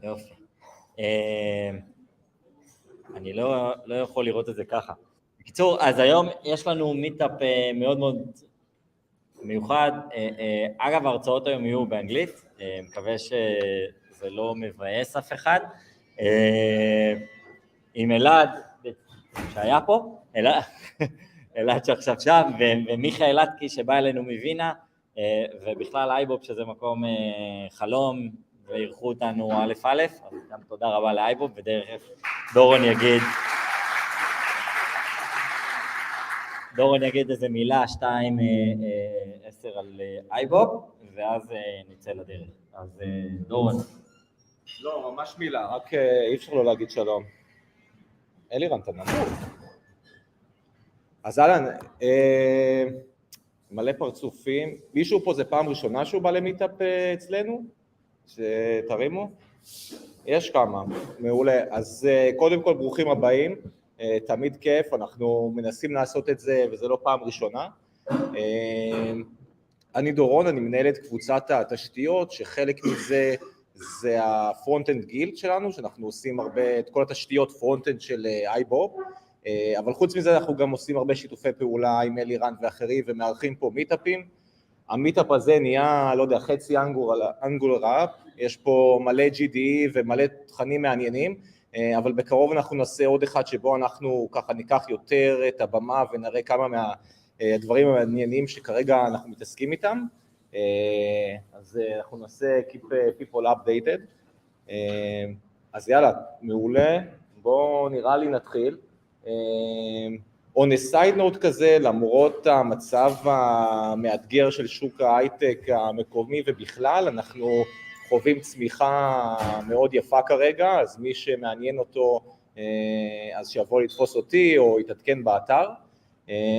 יופי. אני לא יכול לראות את זה ככה. בקיצור, אז היום יש לנו מיטאפ מאוד מאוד מיוחד. אגב, ההרצאות היום יהיו באנגלית, מקווה שזה לא מבאס אף אחד. עם אלעד, שהיה פה, אלעד שעכשיו שם, ומיכאל הלדקי שבא אלינו מווינה, ובכלל אייבוב שזה מקום חלום, ואירחו אותנו א' א', אז גם תודה רבה לאייבוב, ודרך דורון יגיד איזה מילה, 2-10 על אייבוב, ואז נצא לדרך. אז דורון. לא, ממש מילה, רק אי אפשר לא להגיד שלום. אלירן, אתה נמוך. אז אהלן, מלא פרצופים. מישהו פה זה פעם ראשונה שהוא בא למיטאפ אצלנו? שתרימו? יש כמה, מעולה. אז קודם כל ברוכים הבאים, תמיד כיף, אנחנו מנסים לעשות את זה וזה לא פעם ראשונה. אני דורון, אני מנהל את קבוצת התשתיות, שחלק מזה זה הפרונט-אנד גילד שלנו, שאנחנו עושים הרבה, את כל התשתיות פרונט-אנד של אייבוב, אבל חוץ מזה אנחנו גם עושים הרבה שיתופי פעולה עם אלירן ואחרים, ומארחים פה מיטאפים. המיטאפ הזה נהיה, לא יודע, חצי אנגולר אפ, יש פה מלא GDE ומלא תכנים מעניינים, אבל בקרוב אנחנו נעשה עוד אחד שבו אנחנו ככה ניקח יותר את הבמה ונראה כמה מהדברים המעניינים שכרגע אנחנו מתעסקים איתם. אז אנחנו נעשה keep people updated. אז יאללה, מעולה, בואו נראה לי נתחיל. On a side note כזה, למרות המצב המאתגר של שוק ההייטק המקומי ובכלל, אנחנו חווים צמיחה מאוד יפה כרגע, אז מי שמעניין אותו, אז שיבוא לתפוס אותי או יתעדכן באתר.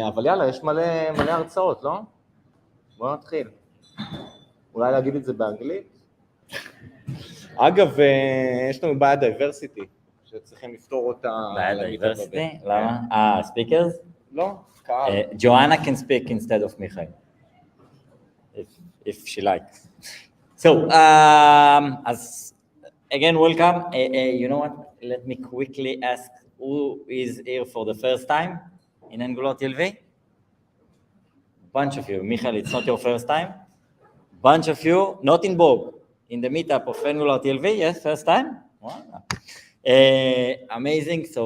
אבל יאללה, יש מלא הרצאות, לא? בואו נתחיל. אולי להגיד את זה באנגלית? אגב, יש לנו בעיה דייברסיטי, שצריכים לפתור אותה. בעיה דייברסיטי? למה? ספיקרס? לא, קהל. Joanna can speak instead of Michael, if she likes. So, as again, welcome. You know what? Let me quickly ask who is here for the first time in Angular TLV? Bunch of you. Michael, it's not your first time. Bunch of you, not in Bob, in the meetup of Angular TLV, yes, first time? Wow. Amazing, so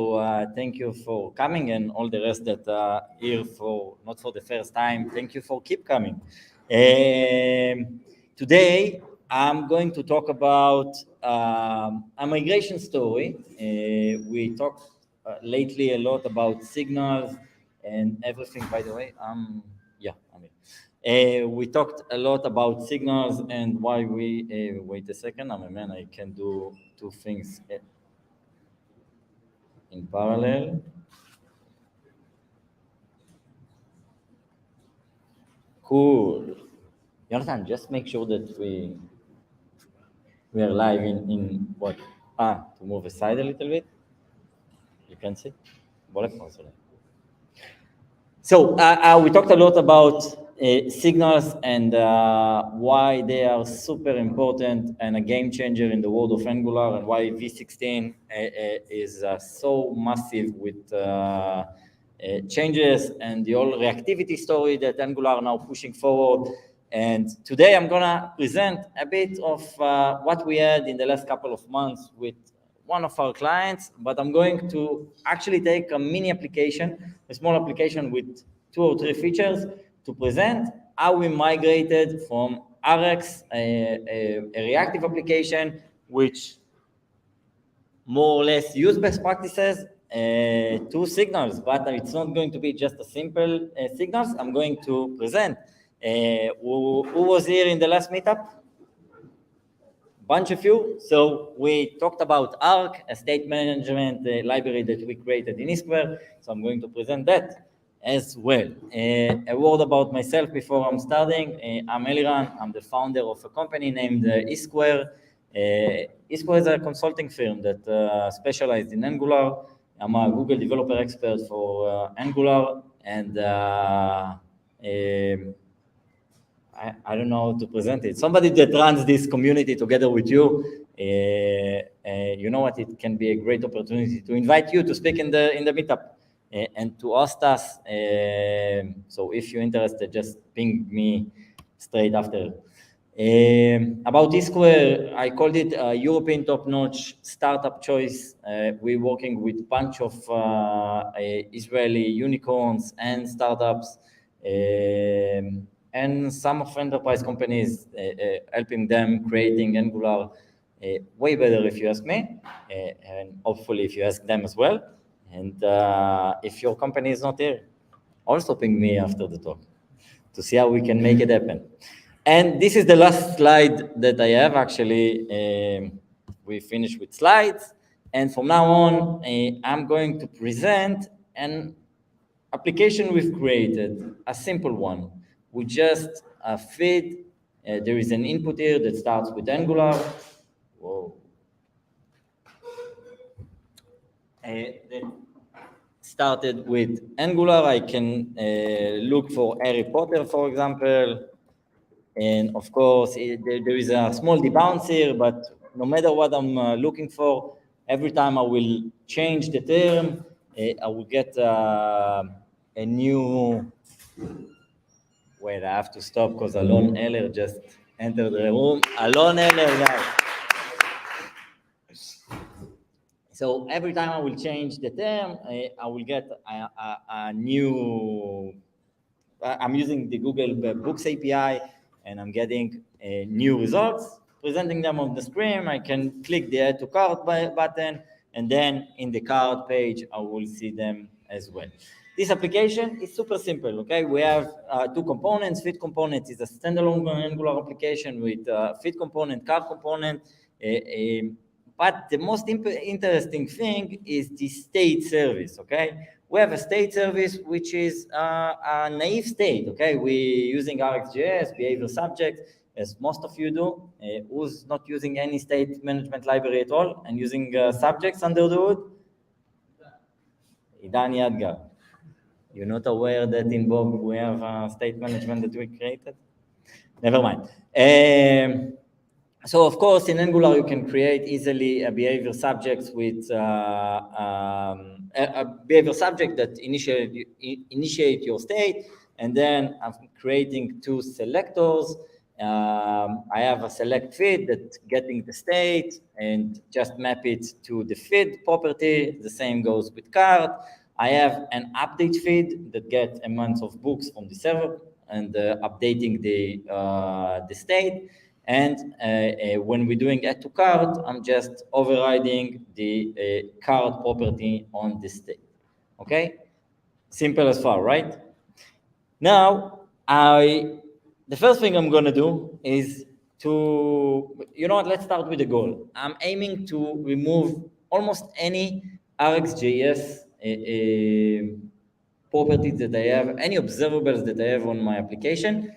thank you for coming, and all the rest that are here for, not for the first time, thank you for keep coming. Today, I'm going to talk about a migration story. We talked lately a lot about signals and everything, by the way, we talked a lot about signals and why we, wait a second, I'm a man, I can do two things in parallel. Cool. Jonathan, just make sure that we are live in what? To move aside a little bit. You can see. So we talked a lot about signals and why they are super important and a game changer in the world of Angular, and why V16 is so massive with changes and the whole reactivity story that Angular are now pushing forward. And today I'm gonna present a bit of what we had in the last couple of months with one of our clients, but I'm going to actually take a mini application, a small application with 2 or 3 features to present how we migrated from RX, a reactive application, which more or less use best practices, to signals, but it's not going to be just a simple signals. I'm going to present. Who was here in the last meetup? Bunch of you. So we talked about Arc, a state management library that we created in eSquare. So I'm going to present that as well. A word about myself before I'm starting. I'm Eliran. I'm the founder of a company named eSquare. eSquare is a consulting firm that specialized in Angular. I'm a Google developer expert for Angular, and I don't know how to present it. Somebody that runs this community together with you, you know what? It can be a great opportunity to invite you to speak in the meetup and to host us. So if you're interested, just ping me straight after. About eSquare, I called it a European top-notch startup choice. We're working with a bunch of Israeli unicorns and startups, and some of enterprise companies, helping them creating Angular way better, if you ask me, and hopefully if you ask them as well. And if your company is not here, also ping me after the talk to see how we can make it happen. And this is the last slide that I have, actually. We finished with slides. And from now on, I'm going to present an application we've created, a simple one. We just feed, there is an input here that starts with Angular. Whoa. That started with Angular. I can look for Harry Potter, for example. And of course, there is a small debounce here, but no matter what I'm looking for, every time I will change the term, I will get a new, wait, I have to stop because Alon Eller just entered the room. Alon Eller, guys. So every time I will change the term, I will get a new, I'm using the Google Books API, and I'm getting new results, presenting them on the screen. I can click the Add to Cart button, and then in the cart page, I will see them as well. This application is super simple, okay? We have two components. Feed component is a standalone Angular application with feed component, cart component. But the most interesting thing is the state service, okay? We have a state service, which is a naive state, okay? We're using RxJS, behavior subject, as most of you do. Who's not using any state management library at all and using subjects under the hood? Idan Yadgar. You're not aware that in Bob we have state management that we created? Never mind. So of course, in Angular, you can create easily a behavior subject with a behavior subject that initiate your state, and then I'm creating two selectors. I have a select feed that getting the state and just map it to the feed property. The same goes with cart. I have an update feed that gets amounts of books from the server and updating the state. And when we're doing add to cart, I'm just overriding the cart property on the state. Okay? Simple as far, right? Now, the first thing I'm going to do is to, you know what, let's start with the goal. I'm aiming to remove almost any RxJS properties that I have, any observables that I have on my application,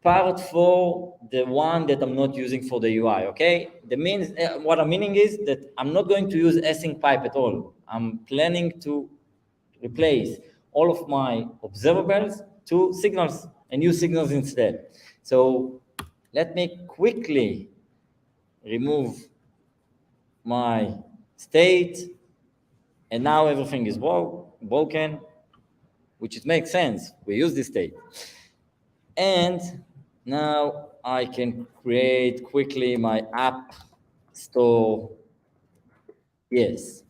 part for the one that I'm not using for the UI, okay? What I'm meaning is that I'm not going to use async pipe at all. I'm planning to replace all of my observables to signals and use signals instead. So let me quickly remove my state, and now everything is broken, which it makes sense. We use this state. And now I can create quickly my app store. Yes.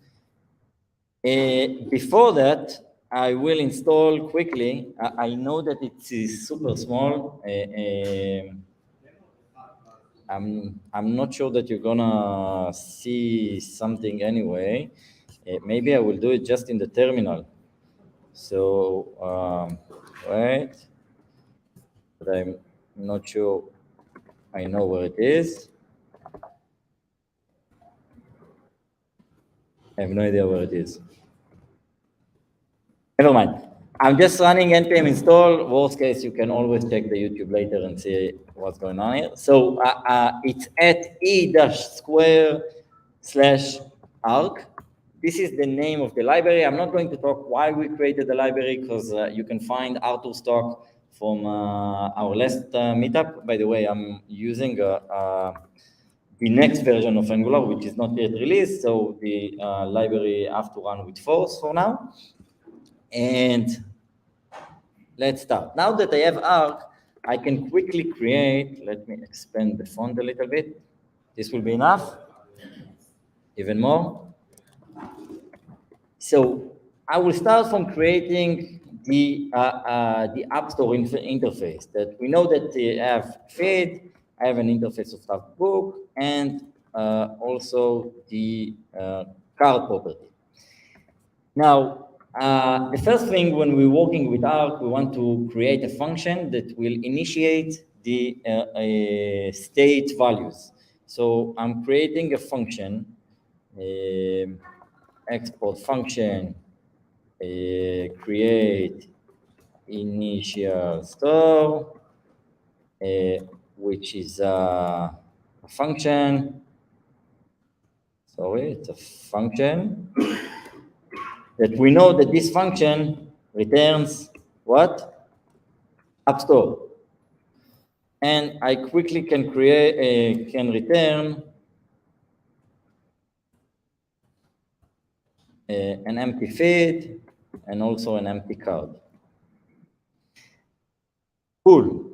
Before that, I will install quickly. I know that it is super small. I'm not sure that you're gonna see something anyway. Maybe I will do it just in the terminal. So wait, but I'm not sure I know where it is. I have no idea where it is. Never mind. I'm just running npm install. Worst case, you can always check the YouTube later and see what's going on here. So it's at e-square/arc. This is the name of the library. I'm not going to talk why we created the library because you can find Arthur's talk from our last meetup. By the way, I'm using the next version of Angular, which is not yet released, so the library have to run with force for now. And let's start. Now that I have Arc, I can quickly create, let me expand the font a little bit. This will be enough, even more. So I will start from creating the App Store interface. That we know that I have feed, I have an interface of start book, and also the card property. Now, the first thing when we're working with Arc, we want to create a function that will initiate the state values. So I'm creating a function, export function, create initial store, which is a function. Sorry, it's a function that we know that this function returns what? App Store. And I quickly can create, can return an empty feed and also an empty card. Cool.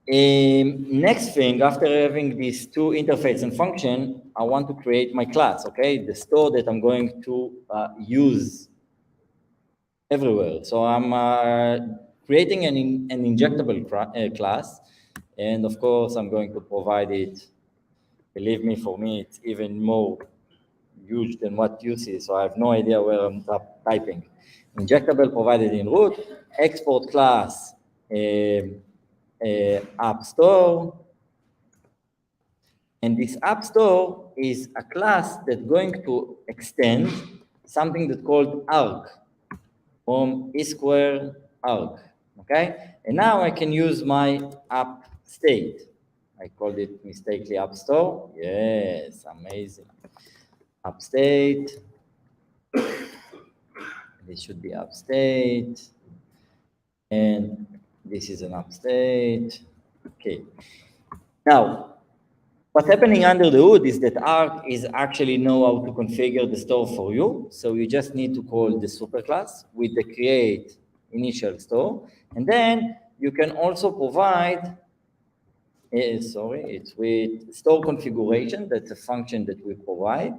Next thing, after having these two interface and function, I want to create my class, okay? The store that I'm going to use everywhere. So I'm creating an injectable class, and of course I'm going to provide it. Believe me, for me it's even more huge than what you see, so I have no idea where I'm typing. Injectable provided in root, export class, App Store, and this App Store is a class that's going to extend something that's called Arc, from E square Arc, okay? And now I can use my app state. I called it mistakenly App Store. Yes, amazing. App state. This should be app state. And this is an app state. Okay. Now, what's happening under the hood is that Arc is actually know how to configure the store for you. So you just need to call the superclass with the create initial store. And then you can also provide, sorry, it's with store configuration. That's a function that we provide.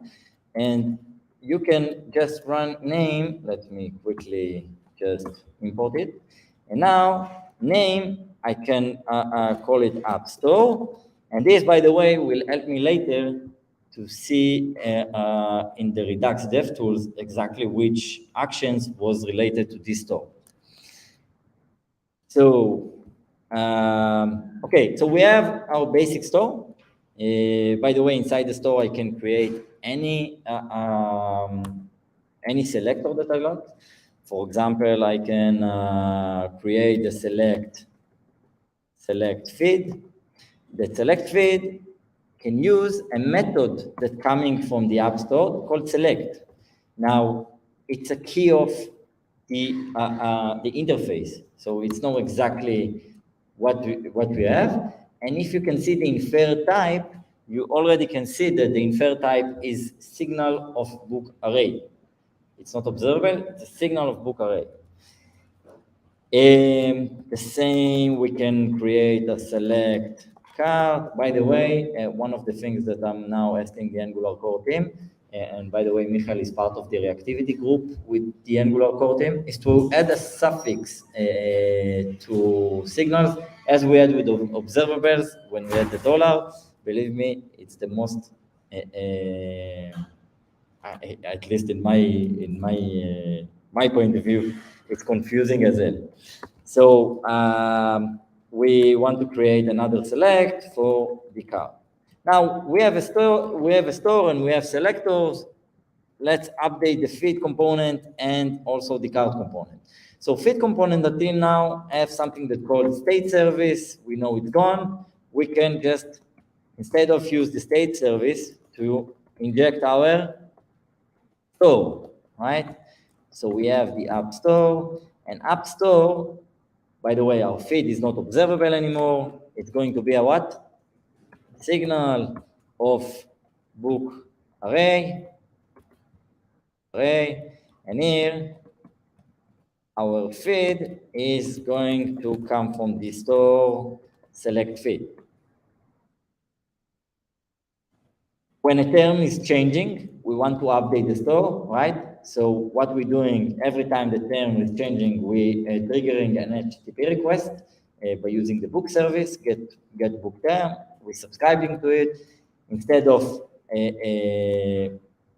And you can just run name. Let me quickly just import it. And now name, I can call it App Store. And this, by the way, will help me later to see in the Redux DevTools exactly which actions was related to this store. So, okay, so we have our basic store. By the way, inside the store, I can create any selector that I like. For example, I can create a select feed. The select feed can use a method that's coming from the App Store called select. Now, it's a key of the interface, so it's not exactly what we have. And if you can see the infer type, you already can see that the infer type is signal of book array. It's not observable, it's a signal of book array. The same, we can create a select card. By the way, one of the things that I'm now asking the Angular core team, and by the way, Michael is part of the reactivity group with the Angular core team, is to add a suffix to signals, as we had with observables when we had the dollar. Believe me, it's the most, at least in my point of view, it's confusing as hell. So we want to create another select for the card. Now we have a store, and we have selectors. Let's update the feed component and also the card component. So feed component until now have something that's called state service. We know it's gone. We can just, instead of use the state service to inject our store, right? So we have the App Store, and App Store by the way, our feed is not observable anymore. It's going to be a what? Signal of book array, and here our feed is going to come from the store select feed. When a term is changing, we want to update the store, right? So what we're doing, every time the term is changing, we are triggering an HTTP request by using the book service, get book term, we're subscribing to it. Instead of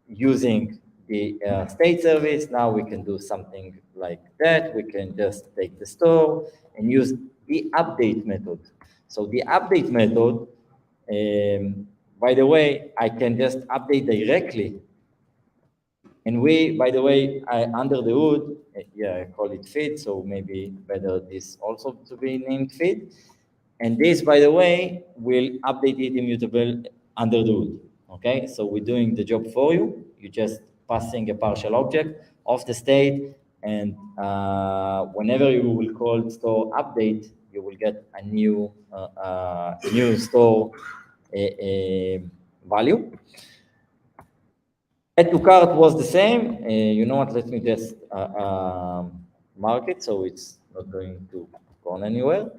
using the state service, now we can do something like that. We can just take the store and use the update method. So the update method, by the way, I can just update directly. And we, by the way, under the hood, I call it feed, so maybe better this also to be named feed. And this, by the way, will update it immutable under the hood, okay? So we're doing the job for you. You're just passing a partial object of the state, and whenever you will call store update, you will get a new store value. Add to cart was the same. You know what? Let me just mark it so it's not going to go anywhere.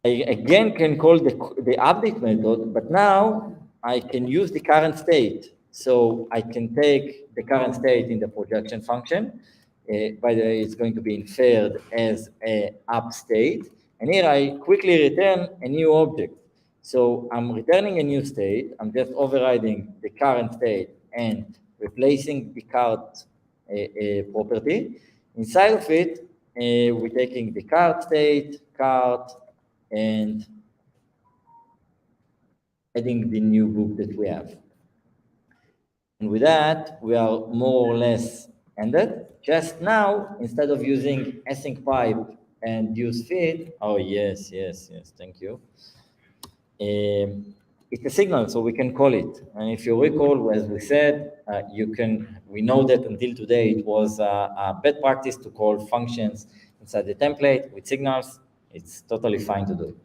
I again can call the update method, but now I can use the current state. So I can take the current state in the projection function. By the way, it's going to be inferred as a up state. And here I quickly return a new object. So I'm returning a new state. I'm just overriding the current state and replacing the cart property. Inside of it, we're taking the cart state, cart, and adding the new book that we have. And with that, we are more or less ended. Just now, instead of using async pipe and use feed, oh yes, thank you. It's a signal, so we can call it. And if you recall, as we said, we know that until today it was a bad practice to call functions inside the template with signals. It's totally fine to do it,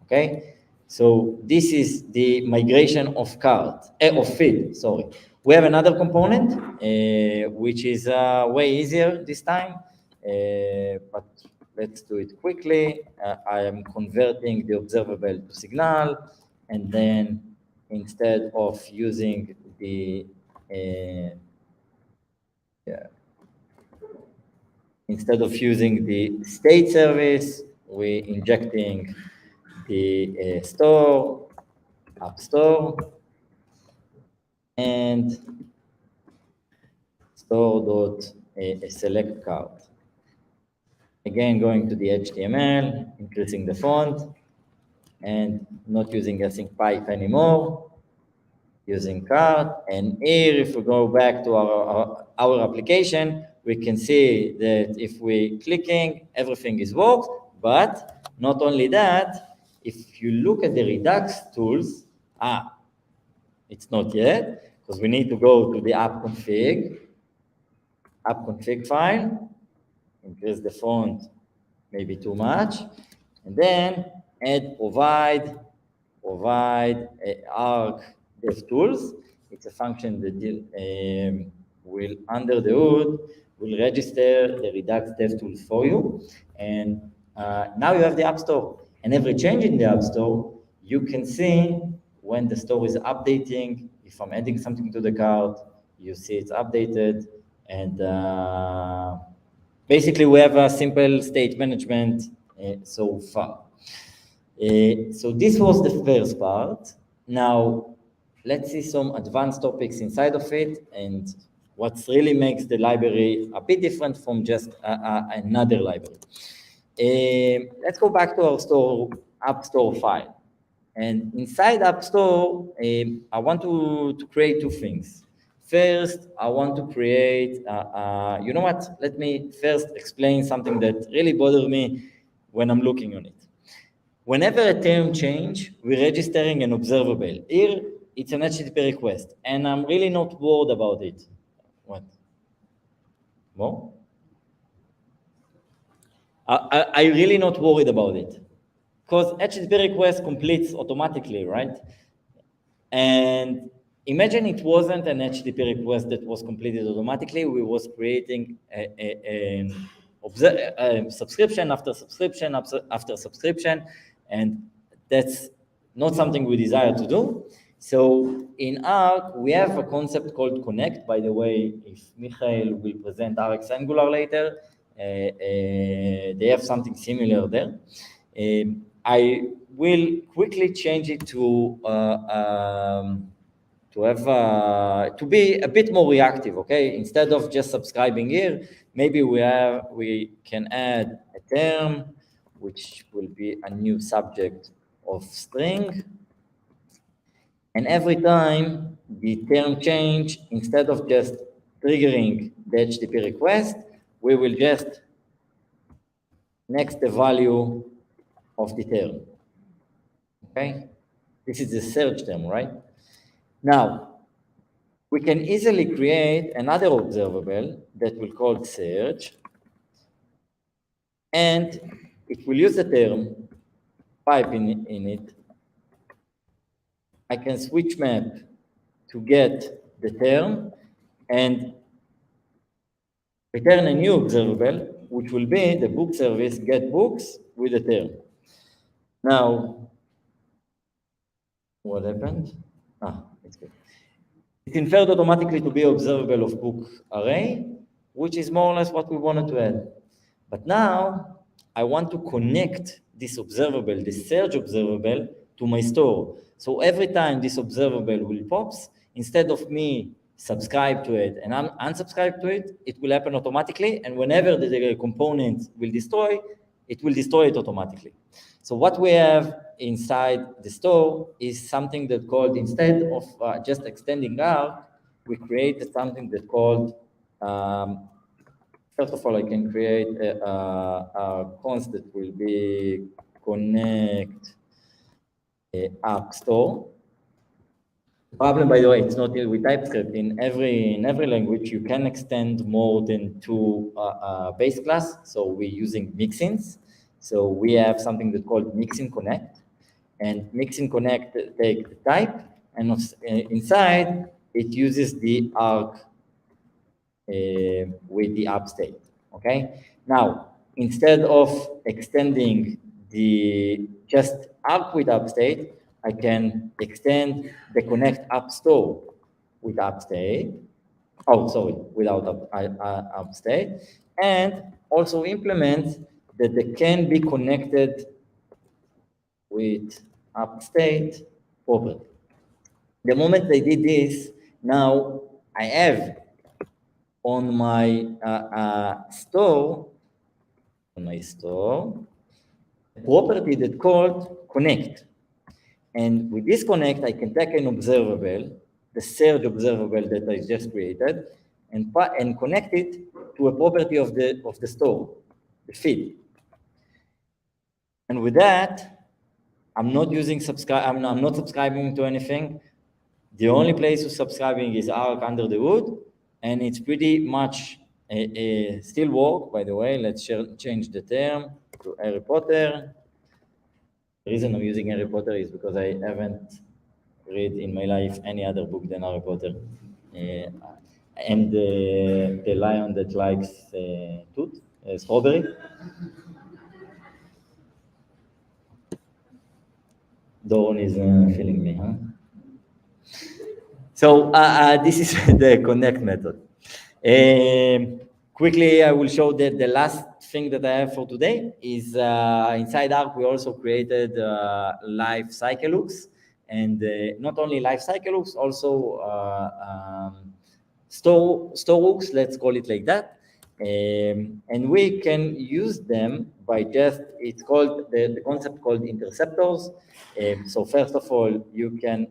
okay? So this is the migration of feed, sorry. We have another component, which is way easier this time, but let's do it quickly. I am converting the observable to signal, and then instead of using the state service, we're injecting the store, app store, and store.select card. Again, going to the HTML, increasing the font, and not using async pipe anymore, using card. And here, if we go back to our application, we can see that if we're clicking, everything is worked. But not only that, if you look at the Redux tools, it's not yet, because we need to go to the app config file, increase the font, maybe too much, and then add provide arc DevTools. It's a function that will, under the hood, will register the Redux DevTools for you. And now you have the App Store. And every change in the App Store, you can see when the store is updating. If I'm adding something to the cart, you see it's updated. And basically, we have a simple state management so far. So this was the first part. Now, let's see some advanced topics inside of it and what really makes the library a bit different from just another library. Let's go back to our App Store file. And inside App Store, I want to create two things. First, I want to create, you know what? Let me first explain something that really bothered me when I'm looking on it. Whenever a term change, we're registering an observable. Here, it's an HTTP request, and I'm really not worried about it. What? More? I really not worried about it, because HTTP request completes automatically, right? And imagine it wasn't an HTTP request that was completed automatically. We was creating a subscription after subscription after subscription, and that's not something we desire to do. So in Arc, we have a concept called Connect. By the way, if Michael will present Arc's Angular later, they have something similar there. I will quickly change it to be a bit more reactive, okay? Instead of just subscribing here, maybe we can add a term, which will be a new subject of string. And every time the term change, instead of just triggering the HTTP request, we will just next the value of the term, okay? This is the search term, right? Now, we can easily create another observable that we'll call search, and it will use the term, pipe in it. I can switch map to get the term and return a new observable, which will be the book service get books with the term. Now, what happened? It's good. It's inferred automatically to be observable of book array, which is more or less what we wanted to add. But now I want to connect this observable, this search observable, to my store. So every time this observable will pops, instead of me subscribe to it and unsubscribe to it, it will happen automatically. And whenever the component will destroy it automatically. So what we have inside the store is something that called, instead of just extending out, we created something that called, first of all, I can create a const that will be connect app store. The problem, by the way, it's not with TypeScript. In every language, you can extend more than two base class. So we're using mixins. So we have something that's called mixin connect, and mixin connect take the type, and inside it uses the arc with the app state. Okay. Now, instead of extending the just arc with app state, I can extend the connect app store with app state. Oh, sorry, without app state, and also implement that they can be connected with app state property. The moment I did this, now I have on my store, a property that called connect. And with this connect, I can take an observable, the search observable that I just created, and connect it to a property of the store, the feed. And with that, I'm not using I'm not subscribing to anything. The only place you're subscribing is Arc under the hood, and it's pretty much still work, by the way. Let's change the term to Harry Potter. The reason I'm using Harry Potter is because I haven't read in my life any other book than Harry Potter. And the lion that likes strawberry. Dawn is feeling me, huh? So this is the connect method. Quickly, I will show that the last thing that I have for today is inside Arc, we also created life cycle hooks, and not only life cycle hooks, also store hooks, let's call it like that. And we can use them by just, it's called, the concept called interceptors. So first of all, you can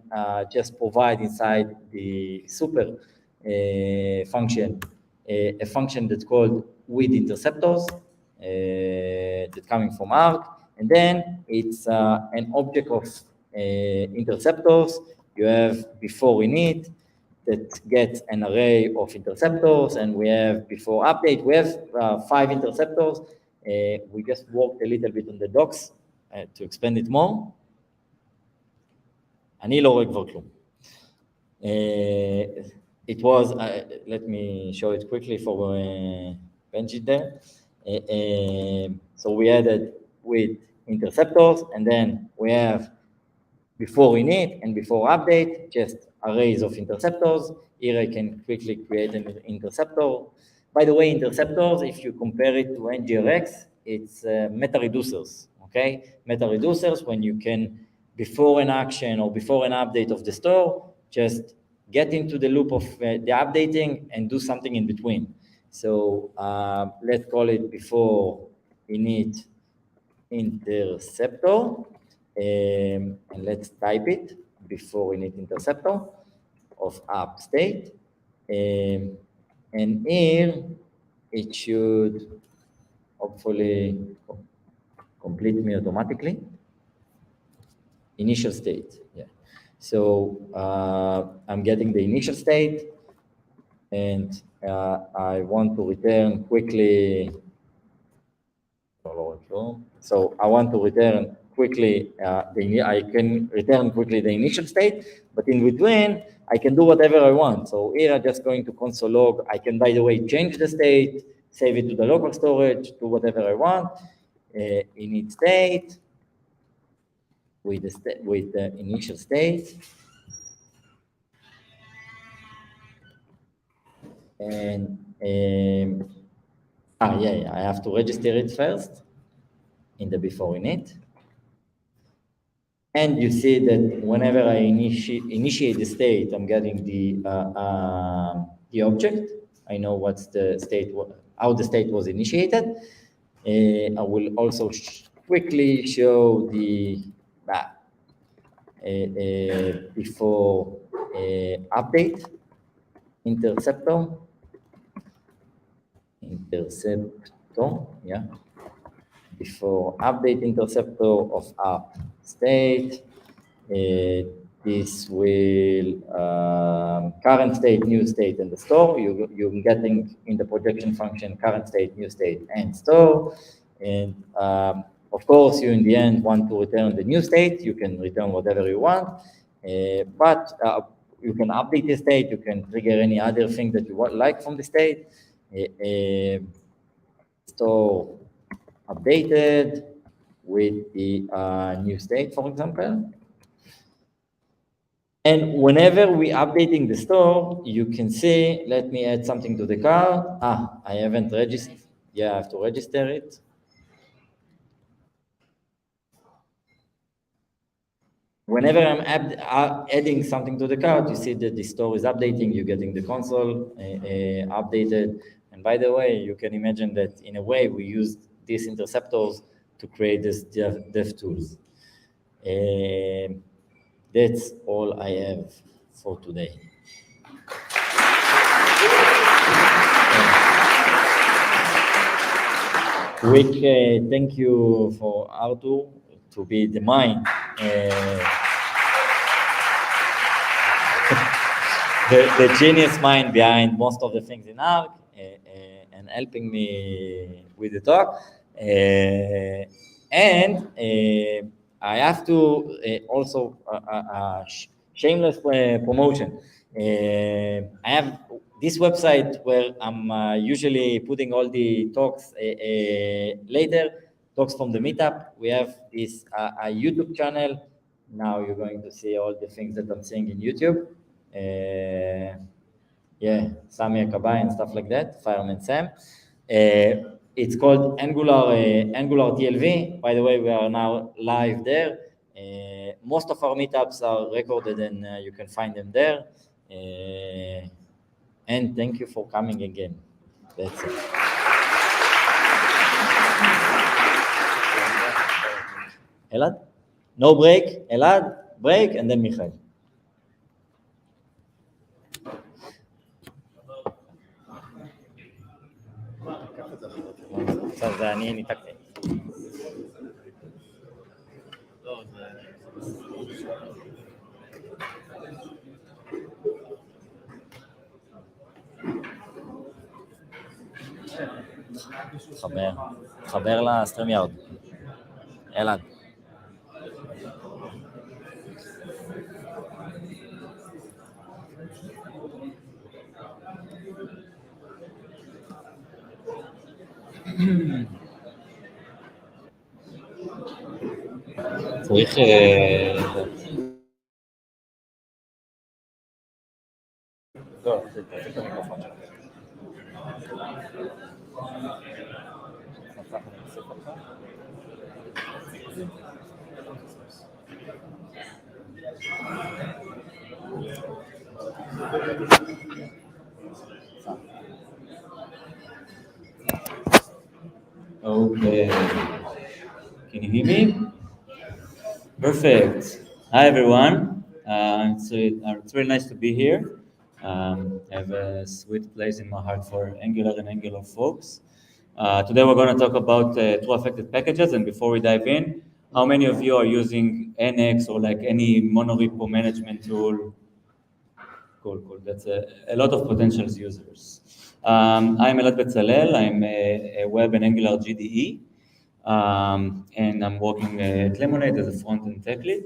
just provide inside the super function, a function that's called with interceptors that's coming from Arc. And then it's an object of interceptors. You have before init that gets an array of interceptors, and we have before update, we have 5 interceptors. we just worked a little bit on the docs to expand it more. אני לא רואה כבר כלום. It was, let me show it quickly for Benji there. So we added with interceptors, and then we have before init and before update, just arrays of interceptors. Here I can quickly create an interceptor. By the way, interceptors, if you compare it to NGRX, it's meta reducers, okay? Meta reducers, when you can, before an action or before an update of the store, just get into the loop of the updating and do something in between. So let's call it before init interceptor, and let's type it before init interceptor of app state. And here it should hopefully complete me automatically. Initial state, yeah. So I'm getting the initial state, and I want to return quickly. So I want to return quickly, I can return quickly the initial state, but in between, I can do whatever I want. So here I'm just going to console log. I can, by the way, change the state, save it to the local storage, do whatever I want. Init state with the initial state. And yeah, I have to register it first in the before init. And you see that whenever I initiate the state, I'm getting the object. I know what's the state, how the state was initiated. I will also quickly show the before update interceptor, yeah. Before update interceptor of app state, this will current state, new state, and the store. You're getting in the projection function current state, new state, and store. And of course, you in the end want to return the new state. You can return whatever you want, but you can update the state. You can trigger any other thing that you like from the state. Store updated with the new state, for example. And whenever we're updating the store, you can see, let me add something to the cart. I haven't registered. Yeah, I have to register it. Whenever I'm adding something to the cart, you see that the store is updating, you're getting the console updated. And by the way, you can imagine that in a way we used these interceptors to create these dev tools. That's all I have for today. Quick thank you for Artur to be the mind, the genius mind behind most of the things in Arc, and helping me with the talk. And I have to also shameless promotion. I have this website where I'm usually putting all the talks later, talks from the meetup. We have this a YouTube channel. Now you're going to see all the things that I'm saying in YouTube. Yeah, Sami Akabai and stuff like that, Fireman Sam. It's called Angular TLV. By the way, we are now live there. Most of our meetups are recorded and you can find them there. And thank you for coming again. That's it. Elad? No break. Elad, break, and then Michael. עכשיו זה אני ניתקתי. חבר לסטרימיארד. אלעד. צריך... לא, תעשה את המיקרופון שלך. Okay. Can you hear me? Perfect. Hi, everyone. It's really nice to be here. I have a sweet place in my heart for Angular and Angular folks. Today we're going to talk about true affected packages, and before we dive in, how many of you are using NX or like any monorepo management tool? Cool. That's a lot of potential users. I'm Elad Betzalel. I'm a web and Angular GDE, and I'm working at Lemonade as a front-end tech lead.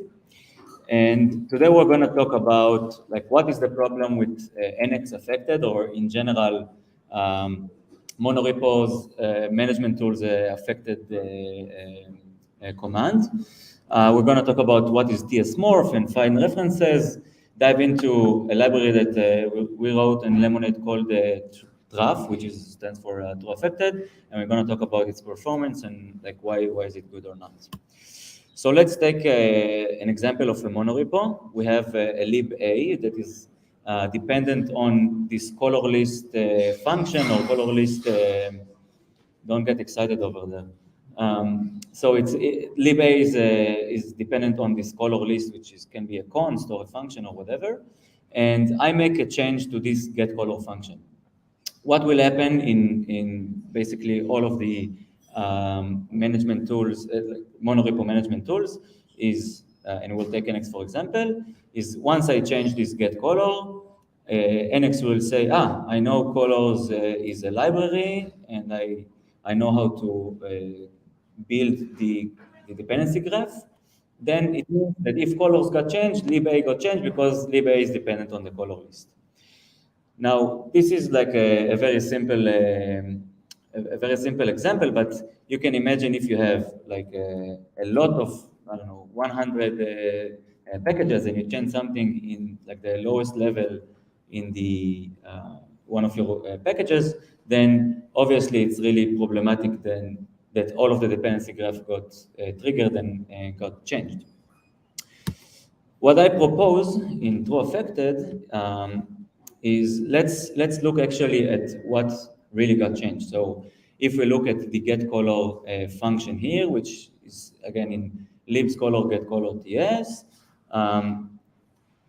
And today we're going to talk about like what is the problem with NX affected, or in general, monorepos management tools affected command. We're going to talk about what is tsmorph and find references, dive into a library that we wrote in Lemonade called TRAF, which stands for true affected, and we're going to talk about its performance and like why is it good or not. So let's take an example of a monorepo. We have a lib.a that is dependent on this color list function or color list. Don't get excited over there. So lib.a is dependent on this color list, which can be a const or a function or whatever. And I make a change to this getColor function. What will happen in basically all of the management tools, monorepo management tools, is, and we'll take NX for example, is once I change this getColor, NX will say, I know colors is a library, and I know how to build the dependency graph. Then it means that if colors got changed, lib.a got changed because lib.a is dependent on the color list. Now, this is like a very simple example, but you can imagine if you have like a lot of, 100 packages, and you change something in like the lowest level in the one of your packages, then obviously it's really problematic then that all of the dependency graph got triggered and got changed. What I propose in true affected is let's look actually at what really got changed. So if we look at the getColor function here, which is again in libscolor getColor ts,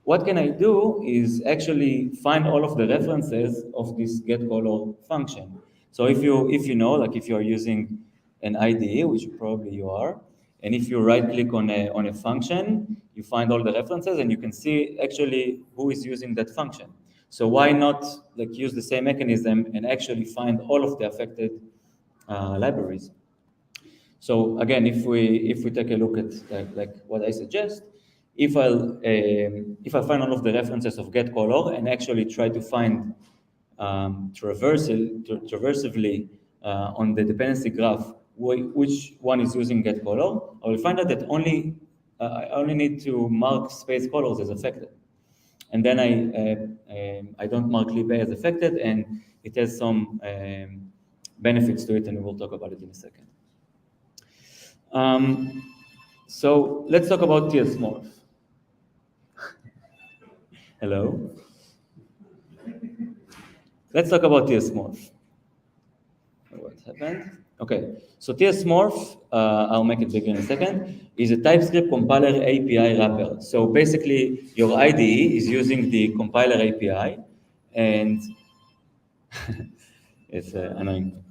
what can I do is actually find all of the references of this getColor function. So if you know, like if you're using an IDE, which probably you are, and if you right-click on a function, you find all the references, and you can see actually who is using that function. So why not like use the same mechanism and actually find all of the affected libraries? So again, if we take a look at like what I suggest, if I find all of the references of getColor and actually try to find traversively on the dependency graph which one is using getColor, I will find out that I only need to mark space colors as affected. And then I don't mark lib.a as affected, and it has some benefits to it, and we will talk about it in a second. So let's talk about tsmorph. Hello. Let's talk about tsmorph. What happened? Okay, so tsmorph, I'll make it bigger in a second, is a TypeScript compiler API wrapper. So basically, your IDE is using the compiler API, and it's annoying.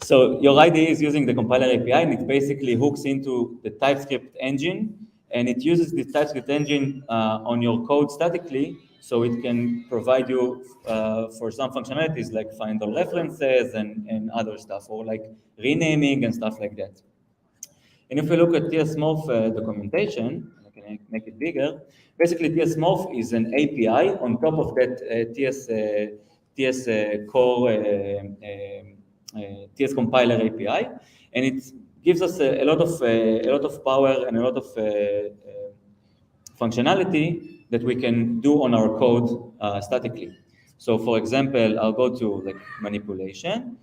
So your IDE is using the compiler API, and it basically hooks into the TypeScript engine and it uses the TypeScript engine on your code statically, so it can provide you for some functionalities like find all references and other stuff, or like renaming and stuff like that. And if we look at TS-Morph documentation, I can make it bigger. Basically, TS-Morph is an API on top of that TS core TS compiler API, and it gives us a lot of power and a lot of functionality that we can do on our code statically. So, for example, I'll go to like manipulation.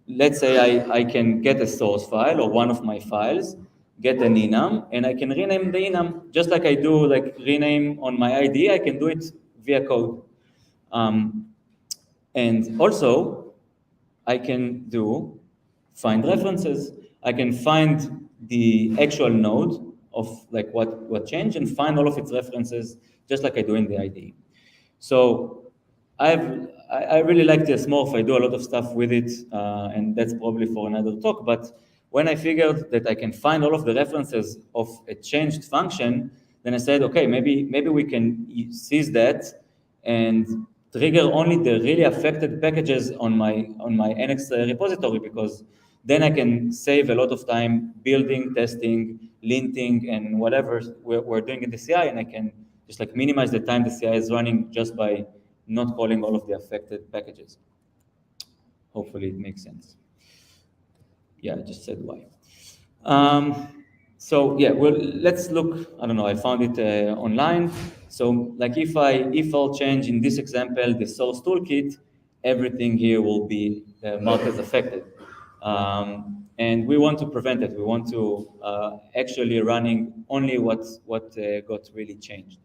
Let's say I can get a source file or one of my files, get an enum, and I can rename the enum just like I do like rename on my IDE. I can do it via code. And also, I can do find references. I can find the actual node of like what changed and find all of its references just like I do in the IDE. So I really like TS-Morph. I do a lot of stuff with it, and that's probably for another talk. But when I figured that I can find all of the references of a changed function, then I said, okay, maybe we can seize that and trigger only the really affected packages on my NX repository, because then I can save a lot of time building, testing, linting, and whatever we're doing in the CI, and I can just like minimize the time the CI is running just by not calling all of the affected packages. Hopefully it makes sense. Yeah, I just said why. So yeah, well, let's look, I don't know, I found it online. So like if I'll change in this example, the source toolkit, everything here will be marked as affected. And we want to prevent it. We want to actually running only what got really changed.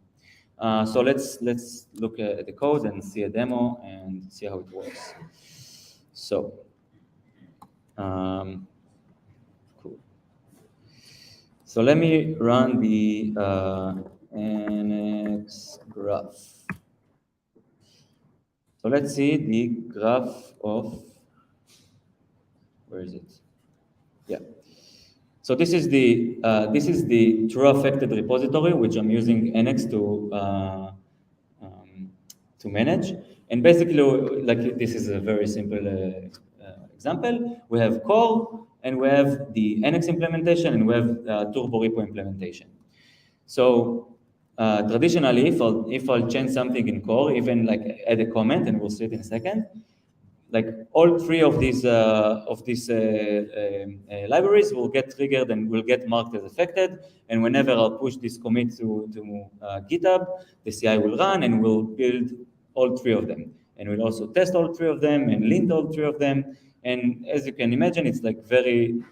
So let's look at the code and see a demo and see how it works. So, cool. So let me run the NX graph. So let's see the graph of, where is it? Yeah. So this is the true affected repository, which I'm using NX to manage. And basically, like this is a very simple example. We have core, and we have the NX implementation, and we have turbo repo implementation. So traditionally, if I'll change something in core, even like add a comment, and we'll see it in a second, like all three of these libraries will get triggered and will get marked as affected. And whenever I'll push this commit to GitHub, the CI will run and will build all three of them. And we'll also test all three of them and lint all three of them. And as you can imagine, it's like very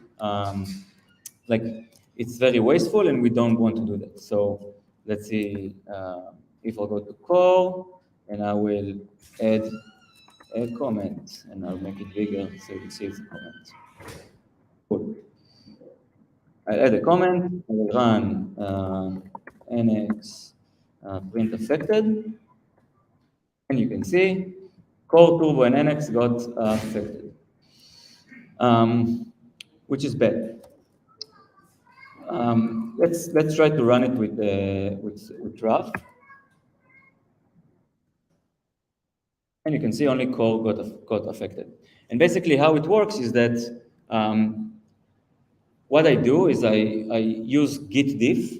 it's very wasteful, and we don't want to do that. So let's see if I'll go to core, and I will add a comment, and I'll make it bigger so you see the comment. Cool. I'll add a comment. I will run NX print affected, and you can see core, turbo, and NX got affected, which is bad. Let's try to run it with RAF. And you can see only core got affected. And basically how it works is that what I do is I use git diff,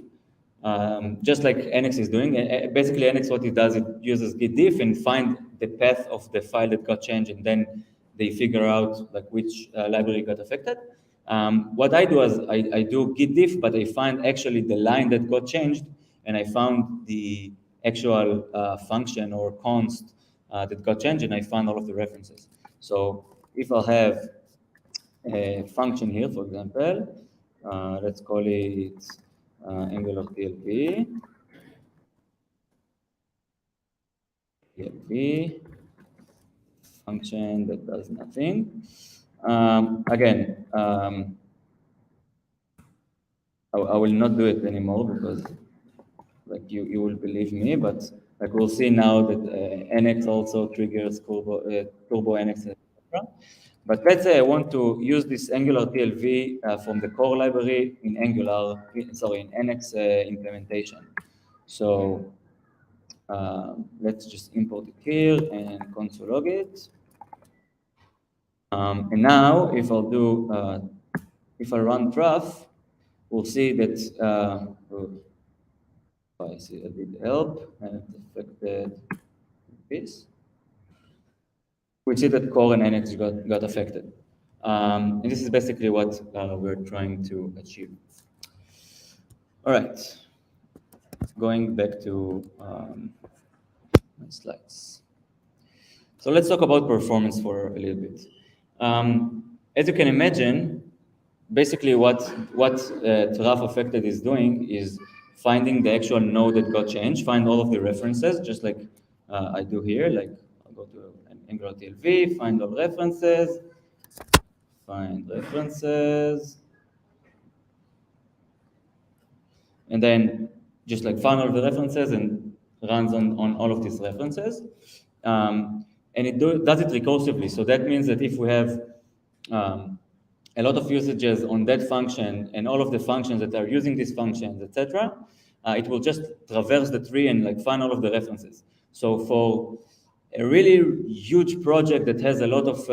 just like NX is doing. Basically NX, what it does, it uses git diff and find the path of the file that got changed, and then they figure out like which library got affected. What I do is I do git diff, but I find actually the line that got changed, and I found the actual function or const that got changed, and I found all of the references. So if I have a function here, for example, let's call it Angular TLV. TLV function that does nothing. Again, I will not do it anymore because like you will believe me, but like we'll see now that NX also triggers turbo NX, etc. But let's say I want to use this Angular TLV from the core library in Angular, sorry, in NX implementation. So let's just import it here and console log it. And now if I'll do, if I run Truff, we'll see that, I see I did help and it affected this. We see that core and NX got affected. And this is basically what we're trying to achieve. All right, going back to my slides. So let's talk about performance for a little bit. As you can imagine, basically what Truff affected is doing is finding the actual node that got changed, find all of the references, just like I do here. Like I'll go to an Angular TLV, find all references, find references, and then just like find all of the references and runs on all of these references. And it does it recursively. So that means that if we have a lot of usages on that function and all of the functions that are using these functions, etc., it will just traverse the tree and like find all of the references. So for a really huge project that has a lot of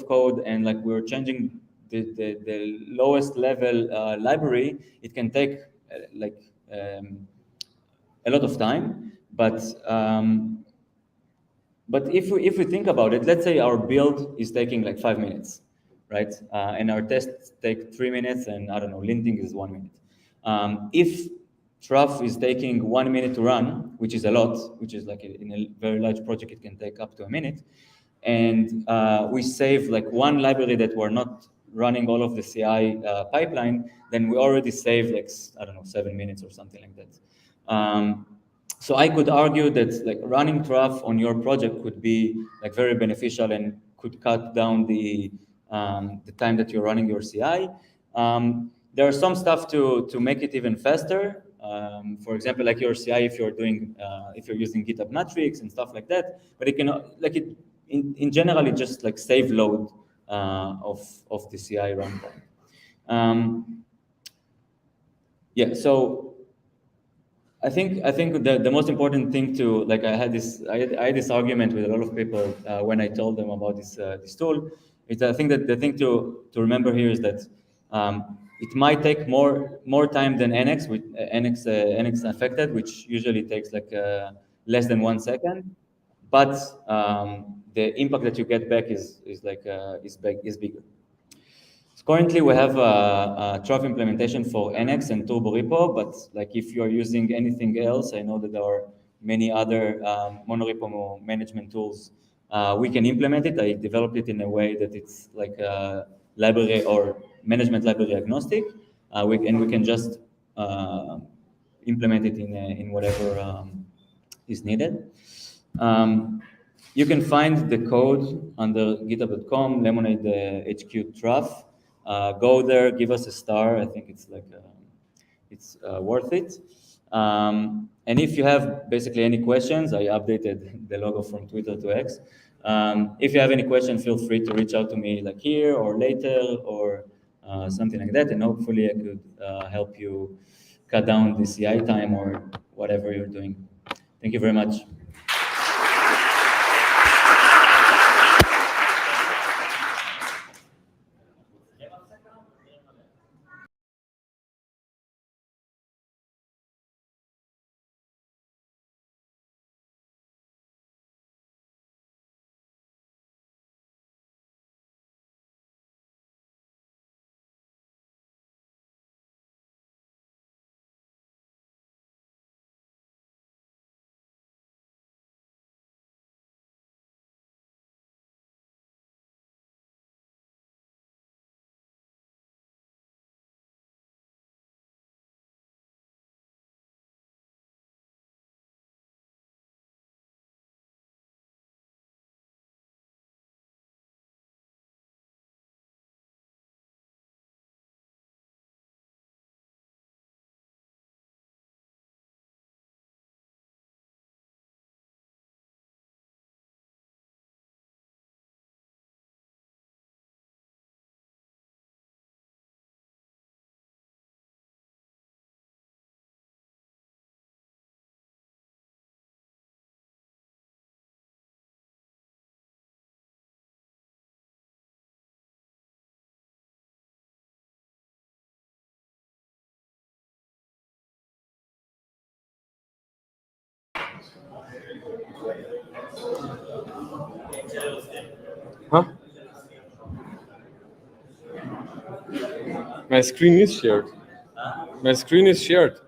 code and like we're changing the lowest level library, it can take a lot of time. But if we think about it, let's say our build is taking like 5 minutes, right? And our tests take 3 minutes, and I don't know, linting is 1 minute. If Truff is taking 1 minute to run, which is a lot, which is like in a very large project, it can take up to a minute, and we save like one library that we're not running all of the CI pipeline, then we already save like, I don't know, 7 minutes or something like that. So I could argue that like running Truff on your project could be like very beneficial and could cut down the time that you're running your CI. There are some stuff to make it even faster. For example, like your CI, if you're using GitHub metrics and stuff like that. But it can in general, it just like save load of the CI runtime. Yeah. So I think the most important thing to like I had this argument with a lot of people when I told them about this tool. I think that the thing to remember here is that it might take more time than NX, with NX affected, which usually takes like less than 1 second, but the impact that you get back is bigger. Currently, we have a Truff implementation for NX and Turbo Repo, but like if you're using anything else, I know that there are many other monorepo management tools. We can implement it. I developed it in a way that it's like a library or management library agnostic. We can just implement it in whatever is needed. You can find the code under github.com, Lemonade HQ Truff. Go there, give us a star. I think it's like it's worth it. And if you have basically any questions, I updated the logo from Twitter to X. If you have any questions, feel free to reach out to me like here or later or something like that, and hopefully I could help you cut down the CI time or whatever you're doing. Thank you very much. Huh? My screen is shared. My screen is shared.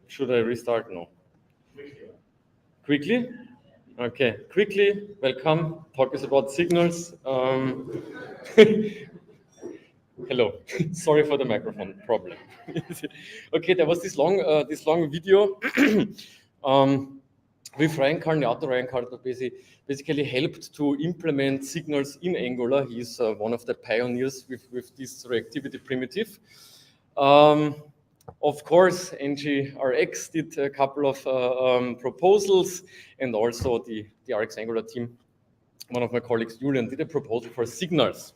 should I restart? No. Quickly? Okay, quickly, welcome. Talk is about signals. Hello, sorry for the microphone problem. Okay, there was this long video with Ryan Carniato. Ryan Carniato basically helped to implement signals in Angular. He's one of the pioneers with this reactivity primitive. Of course, NGRX did a couple of proposals, and also the RX Angular team, one of my colleagues, Julian, did a proposal for signals.